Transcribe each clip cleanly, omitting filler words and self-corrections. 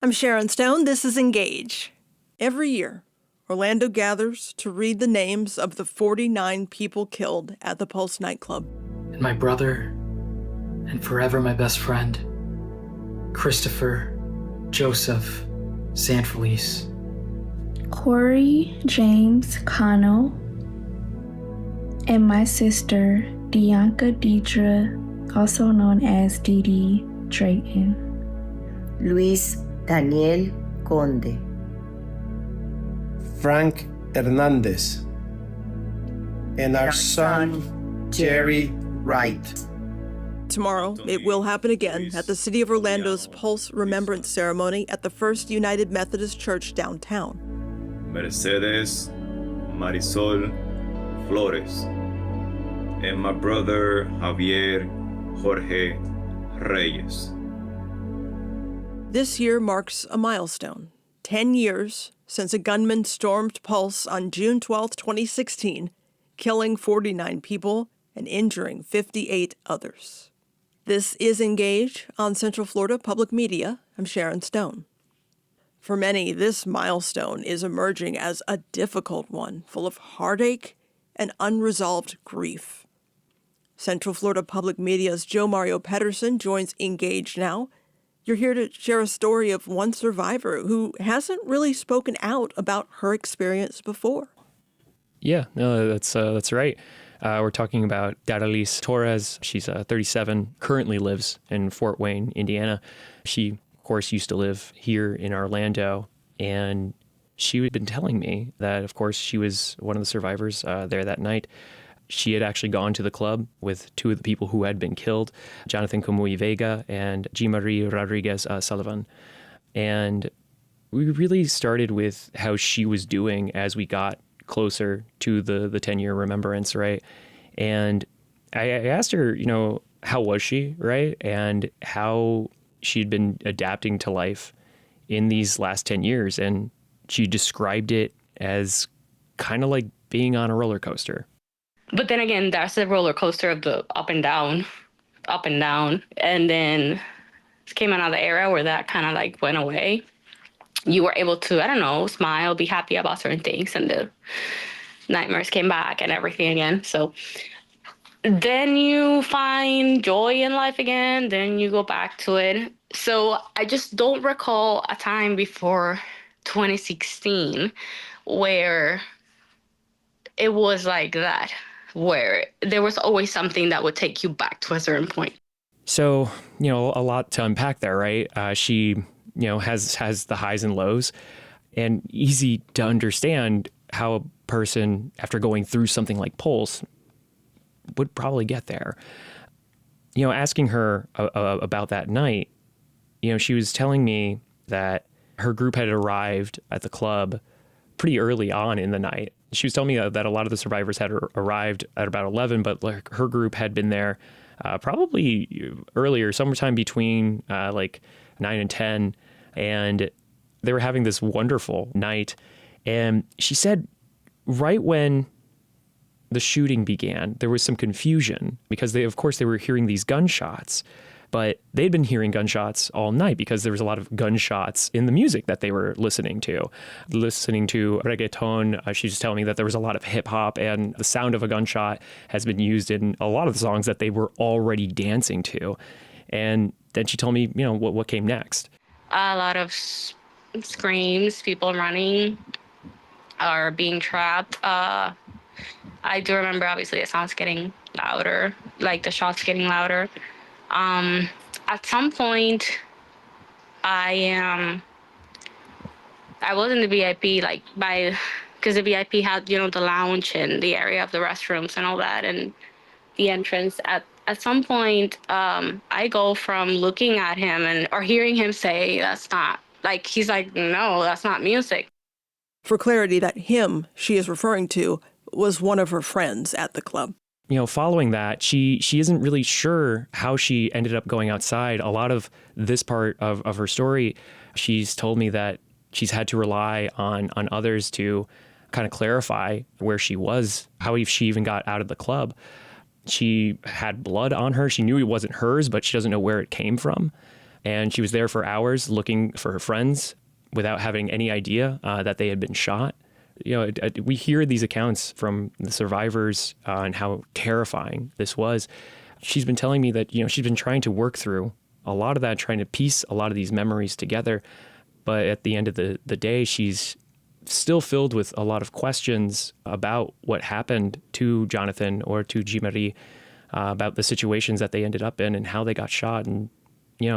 I'm Sharon Stone. This is Engage. Every year, Orlando gathers to read the names of the 49 people killed at the Pulse nightclub. And my brother, and forever my best friend, Christopher, Joseph, Sanfelice. Corey James Cano, and my sister, Dianca Deidre, also known as Dee Dee Drayton. Luis Daniel Conde. Frank Hernandez. And our son, Jerry Wright. Tomorrow, it will happen again at the City of Orlando's Pulse Remembrance ceremony at the First United Methodist Church downtown. Mercedes Marisol Flores, and my brother Javier Jorge Reyes. This year marks a milestone. 10 years since a gunman stormed Pulse on June 12, 2016, killing 49 people and injuring 58 others. This is Engage on Central Florida Public Media. I'm Sharon Stone. For many, this milestone is emerging as a difficult one, full of heartache and unresolved grief. Central Florida Public Media's Joe Mario Pedersen joins Engage now. You're here to share a story of one survivor who hasn't really spoken out about her experience before. Yeah, no, that's right. We're talking about Daralice Torres. She's 37, currently lives in Fort Wayne, Indiana. She, of course, used to live here in Orlando, and she had been telling me that, of course, she was one of the survivors there that night. She had actually gone to the club with two of the people who had been killed, Jonathan Kamui Vega and G. Marie Rodriguez Sullivan. And we really started with how she was doing as we got closer to the 10-year remembrance, right? And I asked her, how was she, right? And how she'd been adapting to life in these last 10 years. And she described it as kind of like being on a roller coaster. But then again, that's the roller coaster of the up and down. And then it came another era where that kind of like went away. You were able to, smile, be happy about certain things, and the nightmares came back and everything again. So then you find joy in life again, then you go back to it. So I just don't recall a time before 2016 where it was like that, where there was always something that would take you back to a certain point. So, a lot to unpack there, right? She has the highs and lows, and easy to understand how a person, after going through something like Pulse, would probably get there. Asking her about that night, she was telling me that her group had arrived at the club pretty early on in the night. She was telling me that a lot of the survivors had arrived at about 11, but her group had been there probably earlier, sometime between 9 and 10. And they were having this wonderful night. And she said right when the shooting began, there was some confusion because they were hearing these gunshots, but they'd been hearing gunshots all night because there was a lot of gunshots in the music that they were listening to reggaeton. She was telling me that there was a lot of hip hop, and the sound of a gunshot has been used in a lot of the songs that they were already dancing to. And then she told me, what came next. A lot of screams, people running or being trapped. I do remember, obviously, the sounds getting louder, like the shots getting louder. At some point, I was in the VIP, because the VIP had, the lounge and the area of the restrooms and all that, and the entrance. At some point, I go from looking at him or hearing him say, that's not, he's like, no, that's not music. For clarity, that him she is referring to was one of her friends at the club. Following that, she isn't really sure how she ended up going outside. A lot of this part of her story, she's told me that she's had to rely on others to kind of clarify where she was, how she even got out of the club. She had blood on her. She knew it wasn't hers, but she doesn't know where it came from. And she was there for hours looking for her friends without having any idea that they had been shot. We hear these accounts from the survivors and how terrifying this was. She's been telling me that, she's been trying to work through a lot of that, trying to piece a lot of these memories together. But at the end of the day, she's still filled with a lot of questions about what happened to Jonathan or to Jean-Marie, about the situations that they ended up in and how they got shot. And,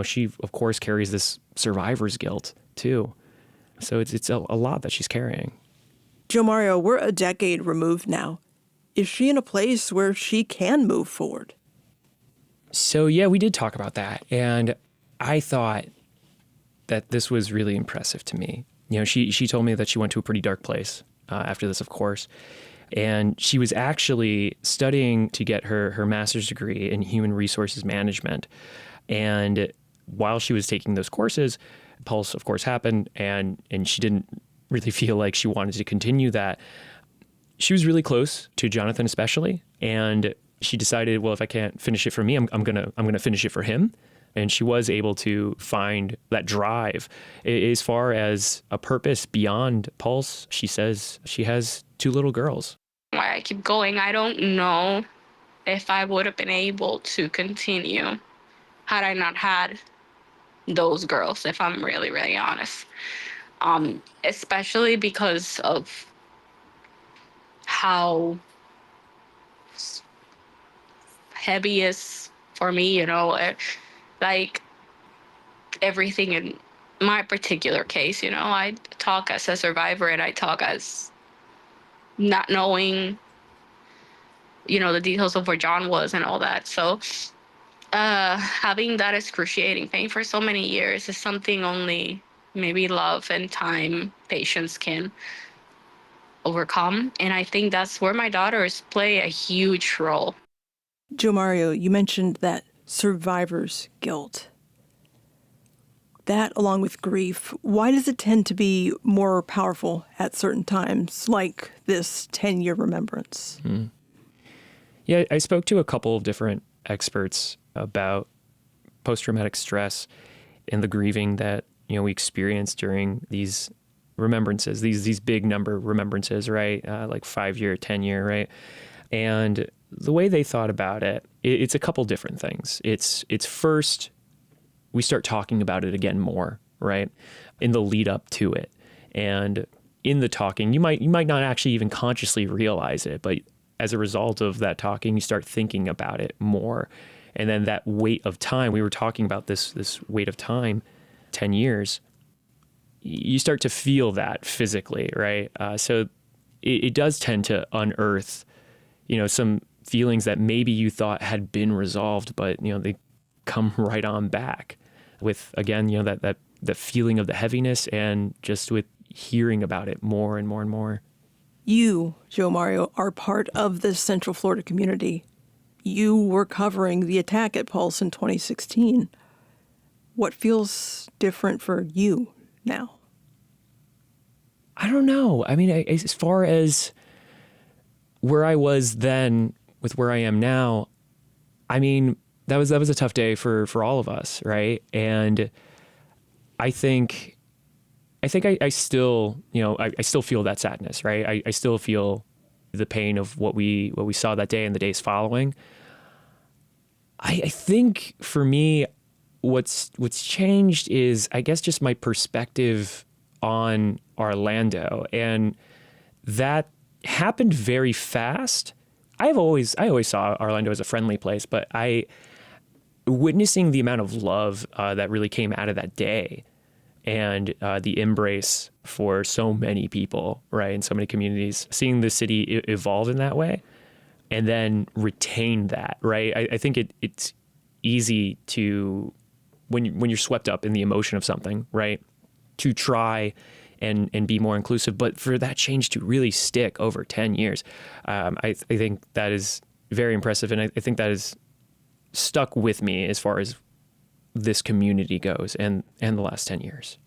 she, of course, carries this survivor's guilt, too. So it's a lot that she's carrying. Joe Mario, we're a decade removed now. Is she in a place where she can move forward? So, yeah, we did talk about that. And I thought that this was really impressive to me. She told me that she went to a pretty dark place after this, of course. And she was actually studying to get her master's degree in human resources management. And while she was taking those courses, Pulse, of course, happened, and she didn't really feel like she wanted to continue that. She was really close to Jonathan, especially, and she decided, well, if I can't finish it for me, I'm gonna finish it for him. And she was able to find that drive. As far as a purpose beyond Pulse, she says she has 2 little girls. Why I keep going, I don't know if I would have been able to continue had I not had those girls, if I'm really, really honest. Especially because of how heavy is for me, like everything in my particular case, I talk as a survivor and I talk as not knowing, the details of where John was and all that. So having that excruciating pain for so many years is something only maybe love and time, patience can overcome. And I think that's where my daughters play a huge role. Joe Mario, you mentioned that survivor's guilt. That, along with grief, why does it tend to be more powerful at certain times, like this 10-year remembrance? Yeah, I spoke to a couple of different experts about post-traumatic stress and the grieving that, we experience during these remembrances, these big number remembrances, right? Like 5-year, 10-year, right? And the way they thought about it, it's a couple different things. It's first, we start talking about it again more, right? In the lead up to it. And in the talking, you might not actually even consciously realize it, but as a result of that talking, you start thinking about it more. And then that weight of time, we were talking about this weight of time, 10 years, you start to feel that physically, right? So it does tend to unearth, some feelings that maybe you thought had been resolved, but, they come right on back with, again, that feeling of the heaviness and just with hearing about it more and more and more. You, Joe Mario, are part of this Central Florida community. You were covering the attack at Pulse in 2016. What feels different for you now? I don't know. I mean, as far as where I was then with where I am now, I mean, that was a tough day for all of us, right? And I think I still, I still feel that sadness, right? I still feel the pain of what we saw that day and the days following. I think for me, what's changed is, I guess, just my perspective on Orlando, and that happened very fast. I always saw Orlando as a friendly place, but witnessing the amount of love that really came out of that day, and the embrace for so many people, right, in so many communities, seeing the city evolve in that way, and then retain that, right? I think it's easy to, when you're swept up in the emotion of something, right, to try and be more inclusive, but for that change to really stick over 10 years, I think that is very impressive, and I think that is stuck with me as far as this community goes and the last 10 years.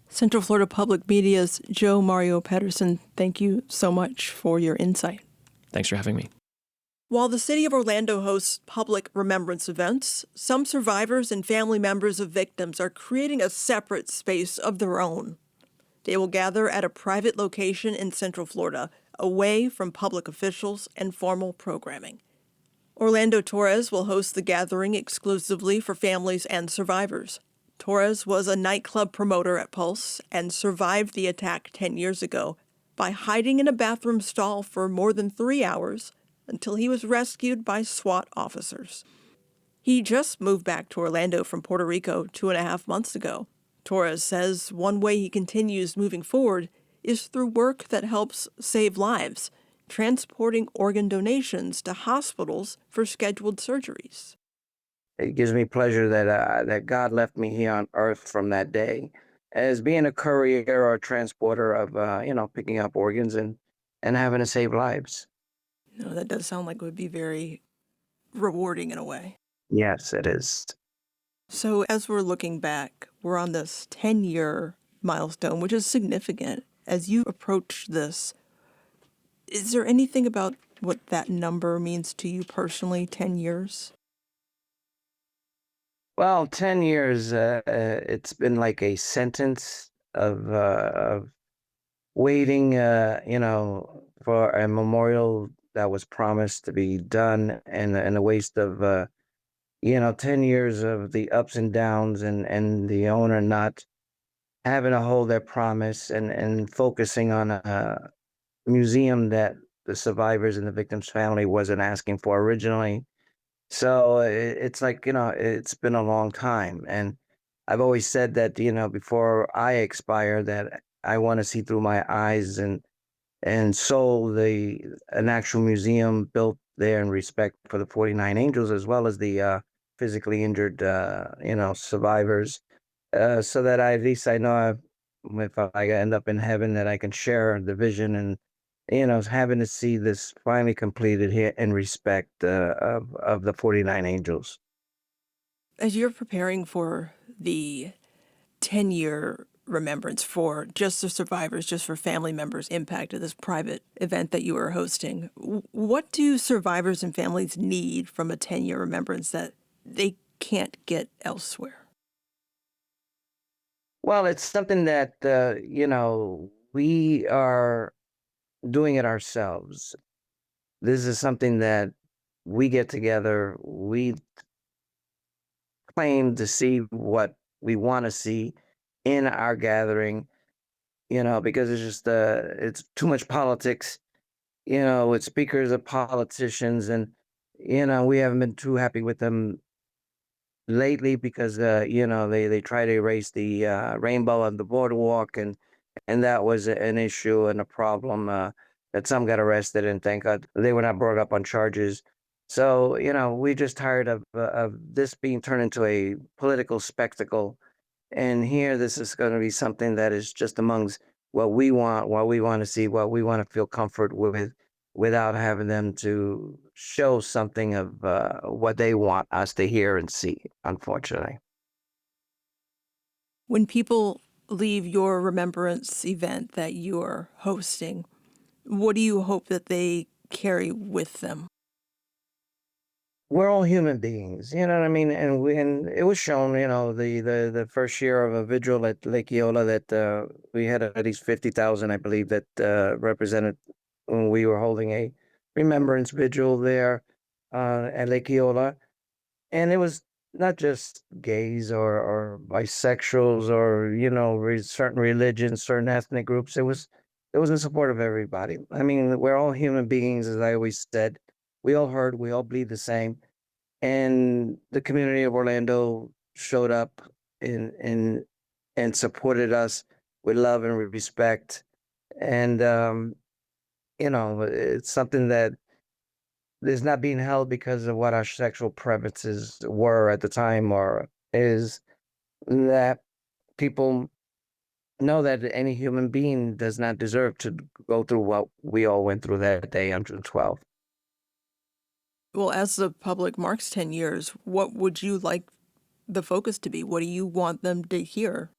Central Florida Public Media's Joe Mario Pedersen, thank you so much for your insight. Thanks for having me. While the city of Orlando hosts public remembrance events, some survivors and family members of victims are creating a separate space of their own. They will gather at a private location in Central Florida, away from public officials and formal programming. Orlando Torres will host the gathering exclusively for families and survivors. Torres was a nightclub promoter at Pulse and survived the attack 10 years ago by hiding in a bathroom stall for more than 3 hours until he was rescued by SWAT officers. He just moved back to Orlando from Puerto Rico 2.5 months ago. Torres says one way he continues moving forward is through work that helps save lives, transporting organ donations to hospitals for scheduled surgeries. It gives me pleasure that God left me here on earth from that day as being a courier or a transporter of, picking up organs and having to save lives. No, that does sound like it would be very rewarding in a way. Yes, it is. So as we're looking back, we're on this 10-year milestone, which is significant. As you approach this, is there anything about what that number means to you personally, 10 years? Well, 10 years, it's been like a sentence of waiting, for a memorial that was promised to be done and a waste of, 10 years of the ups and downs and the owner not having to hold their promise and focusing on a museum that the survivors and the victim's family wasn't asking for originally. So it's like, it's been a long time. And I've always said that, before I expire, that I want to see through my eyes and soul an actual museum built there in respect for the 49 angels as well as the physically injured, survivors, so that at least I know if I end up in heaven that I can share the vision and having to see this finally completed here in respect of the 49 angels. As you're preparing for the 10-year remembrance for just the survivors, just for family members impacted, this private event that you are hosting, what do survivors and families need from a 10-year remembrance that they can't get elsewhere? Well, it's something that, we are doing it ourselves. This is something that we get together, we claim to see what we want to see in our gathering, because it's just, it's too much politics, with speakers of politicians. And, we haven't been too happy with them lately because they try to erase the rainbow on the boardwalk, and that was an issue and a problem, that some got arrested, and thank God they were not brought up on charges. So we're just tired of this being turned into a political spectacle. And here, this is going to be something that is just amongst what we want to see, what we want to feel comfort with, without having them to show something of what they want us to hear and see, unfortunately. When people leave your remembrance event that you're hosting, what do you hope that they carry with them? We're all human beings, you know what I mean? And it was shown, the first year of a vigil at Lake Eola that we had at least 50,000, I believe, that represented when we were holding a remembrance vigil there at Lake Eola. And it was not just gays or bisexuals or, certain religions, certain ethnic groups. It was in support of everybody. I mean, we're all human beings, as I always said. We all hurt, we all bleed the same. And the community of Orlando showed up in and supported us with love and respect. And it's something that is not being held because of what our sexual preferences were at the time, or is that people know that any human being does not deserve to go through what we all went through that day on June 12th. Well, as the public marks 10 years, what would you like the focus to be? What do you want them to hear?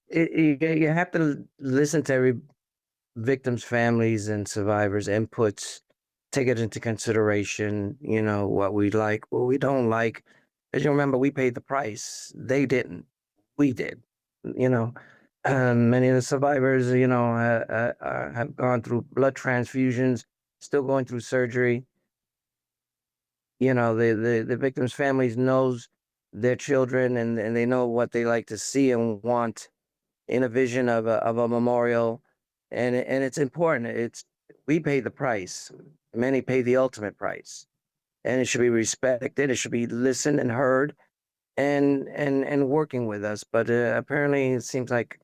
You have to listen to every victim's families and survivors' inputs take it into consideration, what we like, what we don't like. As you remember, we paid the price. They didn't. We did. You know, Many of the survivors, have gone through blood transfusions, still going through surgery. The victims' families knows their children, and they know what they like to see and want in a vision of a memorial, and it's important. We pay the price. Many pay the ultimate price, and it should be respected. It should be listened and heard, and working with us. But apparently, it seems like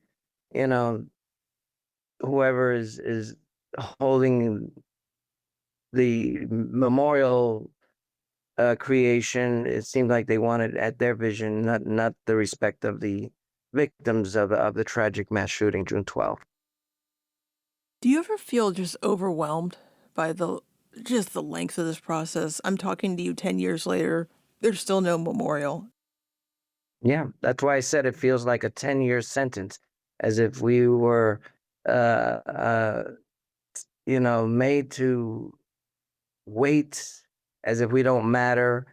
you know whoever is holding the memorial creation, it seemed like they wanted at their vision, not the respect of the victims of the tragic mass shooting June 12th. Do you ever feel just overwhelmed by the length of this process? I'm talking to you 10 years later. There's still no memorial. Yeah, that's why I said it feels like a 10-year sentence, as if we were, uh, uh, made to wait, as if we don't matter.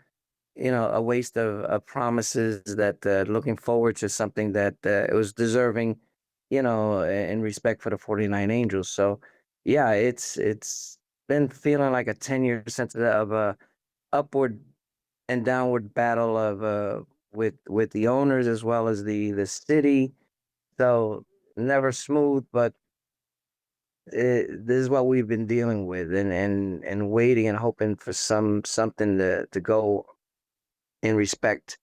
A waste of promises that looking forward to something that it was deserving, in respect for the 49 angels. So, yeah, it's been feeling like a 10-year sentence of a upward and downward battle of with the owners as well as the city. So never smooth, but this is what we've been dealing with, and waiting and hoping for something to go in respect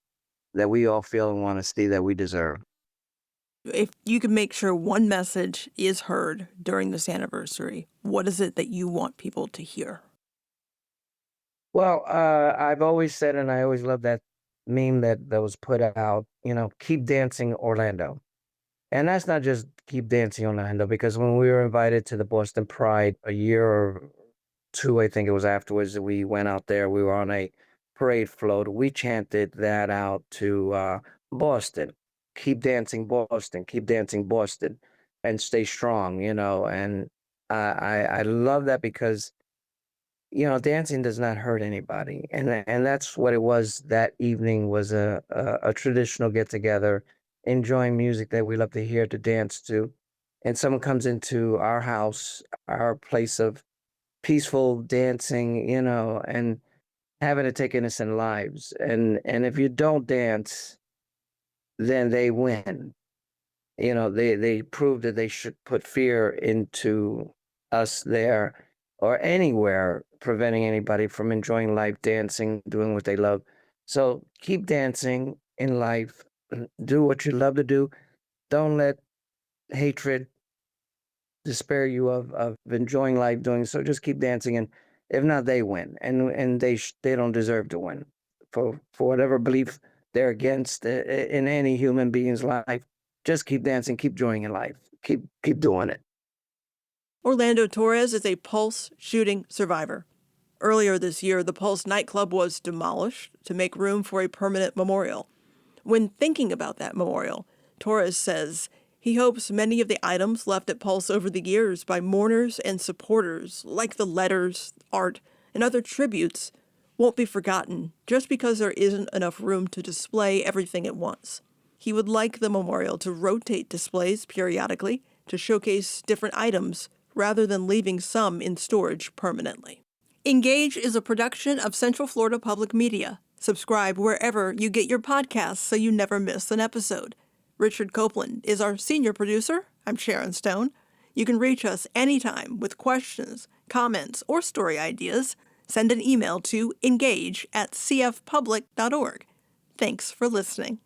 that we all feel and want to see that we deserve. If you could make sure one message is heard during this anniversary, what is it that you want people to hear? Well, I've always said, and I always love that meme that was put out, keep dancing Orlando. And that's not just keep dancing Orlando, because when we were invited to the Boston Pride a year or two, I think it was afterwards, that we went out there, we were on a parade float. We chanted that out to Boston. Keep dancing Boston, keep dancing Boston, and stay strong, And I love that because dancing does not hurt anybody, and that's what it was that evening, was a traditional get together, enjoying music that we love to hear, to dance to, and someone comes into our house, our place of peaceful dancing, and having to take innocent lives, and if you don't dance, then they win. They proved that they should put fear into us there or anywhere, preventing anybody from enjoying life, dancing, doing what they love. So keep dancing in life. Do what you love to do. Don't let hatred despair you of enjoying life doing so. Just keep dancing, and if not, they win, and they don't deserve to win for whatever belief they're against in any human being's life. Just keep dancing, keep joining in life, keep doing it. Orlando Torres is a Pulse shooting survivor. Earlier this year, the Pulse nightclub was demolished to make room for a permanent memorial. When thinking about that memorial, Torres says he hopes many of the items left at Pulse over the years by mourners and supporters, like the letters, art, and other tributes, won't be forgotten just because there isn't enough room to display everything at once. He would like the memorial to rotate displays periodically to showcase different items rather than leaving some in storage permanently. Engage is a production of Central Florida Public Media. Subscribe wherever you get your podcasts so you never miss an episode. Richard Copeland is our senior producer. I'm Sharon Stone. You can reach us anytime with questions, comments, or story ideas. Send an email to engage@cfpublic.org. Thanks for listening.